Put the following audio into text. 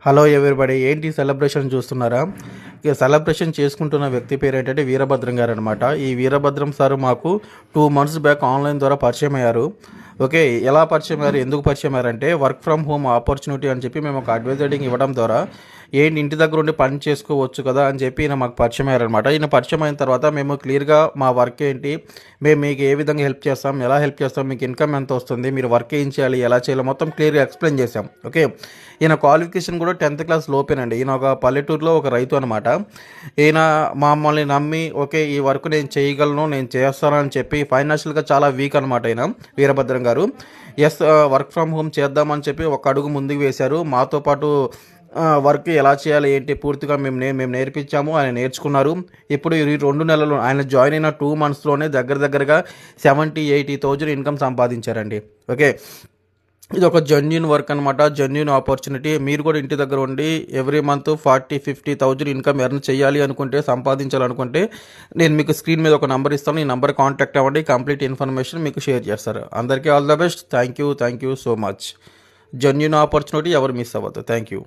Hello everybody, ఏంటి celebration చూస్తున్నారా? ఇక సెలబ్రేషన్ చేసుకుంటున్న వ్యక్తి పేరు ఏంటంటే వీరభద్రం గారు అనమాట. ఈ వీరభద్రం సార్ మాకు 2 months బ్యాక్ ఆన్లైన్ ద్వారా పరిచయం అయ్యారు. ఓకే, ఎలా పరిచయం అయ్యారు, ఎందుకు పరిచయం అయ్యారంటే వర్క్ ఫ్రమ్ హోమ్ ఆపర్చునిటీ అని చెప్పి మేము ఒక అడ్వైజరింగ్ ఇవ్వడం ద్వారా ఏంటి ఇంటి దగ్గర ఉండి పని చేసుకోవచ్చు కదా అని చెప్పి ఈయన మాకు పరిచయం అయ్యారనమాట. ఈయన పరిచయం అయిన తర్వాత మేము క్లియర్గా మా వర్క్ ఏంటి, మేము మీకు ఏ విధంగా హెల్ప్ చేస్తాం, ఎలా హెల్ప్ చేస్తాం, మీకు ఇన్కమ్ ఎంత వస్తుంది, మీరు వర్క్ ఏం చేయాలి, ఎలా చేయాలి, మొత్తం క్లియర్గా ఎక్స్ప్లెయిన్ చేసాం. ఓకే, ఈయన క్వాలిఫికేషన్ కూడా 10th క్లాస్ లోపేనండి. ఈయన ఒక పల్లెటూరులో ఒక రైతు అనమాట. ఈయన మమ్మల్ని నమ్మి ఓకే ఈ వర్క్ నేను చేయగలను, నేను చేస్తాను అని చెప్పి ఫైనాన్షియల్గా చాలా వీక్ అనమాట ఈయన వీరభద్రం గారు. వర్క్ ఫ్రమ్ హోమ్ చేద్దామని చెప్పి ఒక అడుగు ముందుకు వేశారు. మాతో పాటు వర్క్ ఎలా చేయాలి ఏంటి పూర్తిగా మేము నేర్పించాము, ఆయన నేర్చుకున్నారు. ఇప్పుడు ఈ 2 నెలలు ఆయన జాయిన్ అయిన 2 monthsలోనే దగ్గరగా 70,000-80,000 ఇన్కమ్ సంపాదించారండి. ఓకే, ఇది ఒక జెన్యూన్ వర్క్ అనమాట, జెన్యూన్ ఆపర్చునిటీ. మీరు కూడా ఇంటి దగ్గర ఉండి ఎవ్రీ మంత్ 40,000-50,000 ఇన్కమ్ ఎర్న్ చేయాలి అనుకుంటే, సంపాదించాలనుకుంటే నేను మీకు స్క్రీన్ మీద ఒక నెంబర్ ఇస్తాను. ఈ నెంబర్ కాంటాక్ట్ అవ్వండి, కంప్లీట్ ఇన్ఫర్మేషన్ మీకు షేర్ చేస్తారు. అందరికీ all the best. Thank you so much. Genuine opportunity ఎవరు మిస్ అవ్వద్దు. Thank you.